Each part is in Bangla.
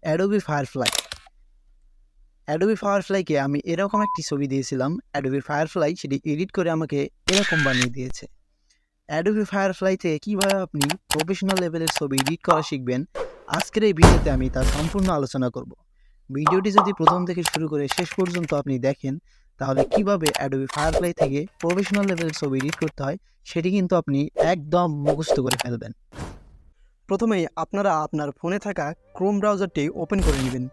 Adobe firefly. অ্যাডোবি ফায়ারফ্লাইকে আমি এরকম একটি ছবি দিয়েছিলাম, অ্যাডোবি ফায়ারফ্লাই সেটি এডিট করে আমাকে এরকম বানিয়ে দিয়েছে। অ্যাডোবি ফায়ারফ্লাই থেকে কীভাবে আপনি প্রফেশনাল লেভেলের ছবি এডিট করা শিখবেন, আজকের এই ভিডিওতে আমি তার সম্পূর্ণ আলোচনা করব। ভিডিওটি যদি প্রথম থেকে শুরু করে শেষ পর্যন্ত আপনি দেখেন, তাহলে কিভাবে অ্যাডোবি ফায়ারফ্লাই থেকে প্রফেশনাল লেভেলের ছবি এডিট করতে হয় সেটি কিন্তু আপনি একদম মুখস্থ করে ফেলবেন। প্রথমেই আপনারা আপনার ফোনে থাকা ক্রোম ব্রাউজারটি ওপেন করে নেবেন।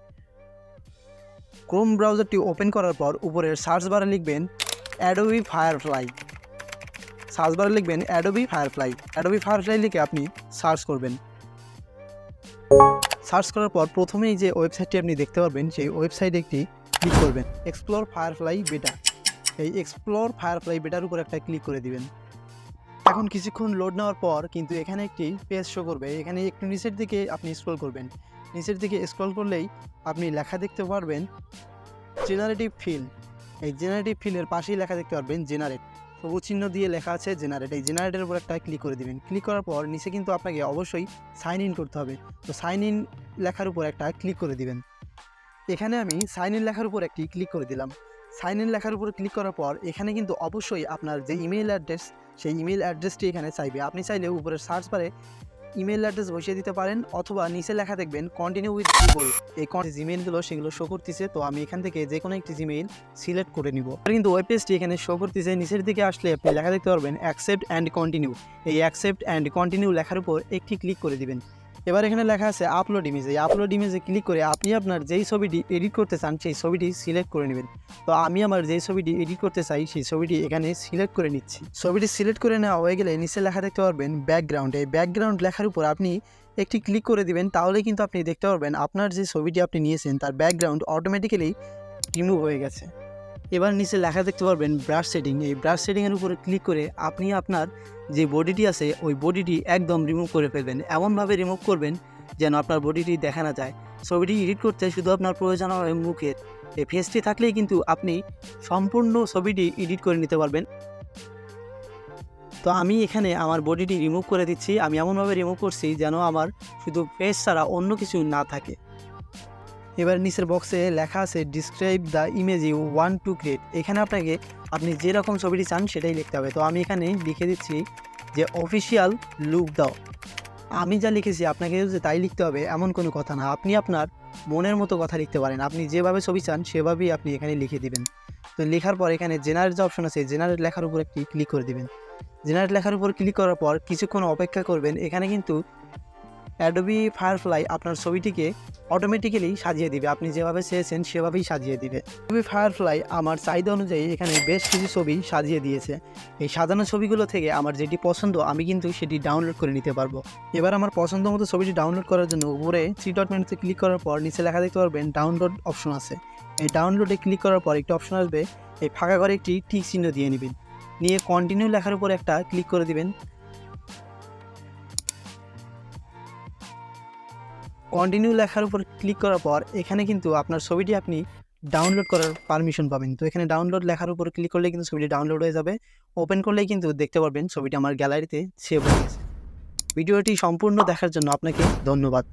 ক্রোম ব্রাউজারটি ওপেন করার পর উপরের সার্চ বারে লিখবেন অ্যাডোবি ফায়ারফ্লাই। সার্চ বারে লিখবেন অ্যাডোবি ফায়ারফ্লাই। অ্যাডোবি ফায়ারফ্লাই লিখে আপনি সার্চ করবেন। সার্চ করার পর প্রথমেই যে ওয়েবসাইটটি আপনি দেখতে পারবেন, সেই ওয়েবসাইটে একটি ক্লিক করবেন, এক্সপ্লোর ফায়ারফ্লাই বেটা। এই এক্সপ্লোর ফায়ারফ্লাই বেটার উপর একটা ক্লিক করে দিবেন। এখন কিছুক্ষণ লোড নেওয়ার পর কিন্তু এখানে একটি পেজ শো করবে। এখানে একটু নিচের দিকে আপনি স্ক্রল করবেন। নিচের দিকে স্ক্রল করলেই আপনি লেখা দেখতে পারবেন জেনারেটিভ ফিল। এই জেনারেটিভ ফিলের পাশেই লেখা দেখতে পারবেন জেনারেট, সবুজ চিহ্ন দিয়ে লেখা আছে জেনারেট। এই জেনারেটের উপর একটা ক্লিক করে দিবেন। ক্লিক করার পর নিচে কিন্তু আপনাকে অবশ্যই সাইন ইন করতে হবে। তো সাইন ইন লেখার উপর একটা ক্লিক করে দিবেন। এখানে আমি সাইন ইন লেখার উপর একটি ক্লিক করে দিলাম। সাইন ইন লেখার উপর ক্লিক করার পর এখানে কিন্তু অবশ্যই আপনার যে ইমেল অ্যাড্রেস, সেই ইমেল অ্যাড্রেসটি এখানে চাইবে। আপনি চাইলে উপরের সার্চ বারে ইমেল অ্যাড্রেস বসিয়ে দিতে পারেন, অথবা নিচে লেখা দেখবেন কন্টিনিউ উইথ গুগল। এই জিমেইলগুলো সেগুলো শো করতেছে, তো আমি এখান থেকে যে কোনো একটি জিমেইল সিলেক্ট করে নিব। কিন্তু ওয়েব পেজটি এখানে শো করতেছে। নিচের দিকে আসলে আপনি লেখা দেখতে পারবেন অ্যাকসেপ্ট অ্যান্ড কন্টিনিউ। এই অ্যাকসেপ্ট অ্যান্ড কন্টিনিউ লেখার উপর একটি ক্লিক করে দিবেন। এবার এখানে লেখা আছে আপলোড ইমেজ। এই আপলোড ইমেজে ক্লিক করে আপনি আপনার যেই ছবিটি এডিট করতে চান সেই ছবিটি সিলেক্ট করে নেবেন। তো আমি আমার যেই ছবিটি এডিট করতে চাই সেই ছবিটি এখানে সিলেক্ট করে নিচ্ছি। ছবিটি সিলেক্ট করে নেওয়া হয়ে গেলে নিচে লেখা দেখতে পারবেন ব্যাকগ্রাউন্ড। এই ব্যাকগ্রাউন্ড লেখার উপর আপনি একটি ক্লিক করে দিবেন। তাহলে কিন্তু আপনি দেখতে পারবেন আপনার যে ছবিটি আপনি নিয়েছেন তার ব্যাকগ্রাউন্ড অটোমেটিক্যালি রিমুভ হয়ে গেছে। এবার নিচে লেখা দেখতে পারবেন ব্রাশ সেটিং। এই ব্রাশ সেটিংয়ের উপরে ক্লিক করে আপনি আপনার যে বডিটি আছে ওই বডিটি একদম রিমুভ করে ফেলবেন। এমনভাবে রিমুভ করবেন যেন আপনার বডিটি দেখা না যায়। ছবিটি এডিট করতে শুধু আপনার প্রয়োজন হবে মুখের। এই ফেসটি থাকলেই কিন্তু আপনি সম্পূর্ণ ছবিটি এডিট করে নিতে পারবেন। তো আমি এখানে আমার বডিটি রিমুভ করে দিচ্ছি। আমি এমনভাবে রিমুভ করছি যেন আমার শুধু ফেস ছাড়া অন্য কিছু না থাকে। এবার নিচের বক্সে লেখা আছে describe the image you want to create. এখানে আপনাকে আপনি যেরকম ছবিটি চান সেটাই লিখতে হবে। তো আমি এখানে লিখে দিচ্ছি যে অফিসিয়াল লুক দাও। আমি যা লিখেছি আপনাকে যে তাই লিখতে হবে এমন কোনো কথা না। আপনি আপনার মনের মতো কথা লিখতে পারেন। আপনি যেভাবে ছবি চান সেভাবেই আপনি এখানে লিখে দিবেন। তো লেখার পর এখানে জেনারেট যে অপশন আছে, জেনারেট লেখার উপর একটি ক্লিক করে দিবেন। জেনারেট লেখার উপর ক্লিক করার পর কিছুক্ষণ অপেক্ষা করবেন। এখানে কিন্তু অ্যাডোবি ফায়ারফ্লাই আপনার ছবিটিকে অটোমেটিক্যালি সাজিয়ে দিবে। আপনি যেভাবে চেয়েছেন সেভাবেই সাজিয়ে দিবে। অ্যাডোবি ফায়ারফ্লাই আমার চাহিদা অনুযায়ী এখানে বেশ কিছু ছবি সাজিয়ে দিয়েছে। এই সাজানো ছবিগুলো থেকে আমার যেটি পছন্দ আমি কিন্তু সেটি ডাউনলোড করে নিতে পারবো। এবার আমার পছন্দ মতো ছবিটি ডাউনলোড করার জন্য উপরে থ্রি ডট মেনুতে ক্লিক করার পর নিচে লেখা দেখতে পারবেন ডাউনলোড অপশন আছে। এই ডাউনলোডে ক্লিক করার পর একটি অপশন আসবে, এই ফাঁকা ঘরে একটি টিক চিহ্ন দিয়ে নেবেন। নিয়ে কন্টিনিউ লেখার উপর একটা ক্লিক করে দিবেন। কন্টিনিউ লেখার উপর ক্লিক করার পর এখানে কিন্তু আপনার ছবিটি আপনি ডাউনলোড করার পারমিশন পাবেন। তো এখানে ডাউনলোড লেখার উপর ক্লিক করলে কিন্তু ছবিটি ডাউনলোড হয়ে যাবে। ওপেন করলেই কিন্তু দেখতে পারবেন ছবিটি আমার গ্যালারিতে সেভ হয়ে গেছে। ভিডিওটি সম্পূর্ণ দেখার জন্য আপনাকে ধন্যবাদ।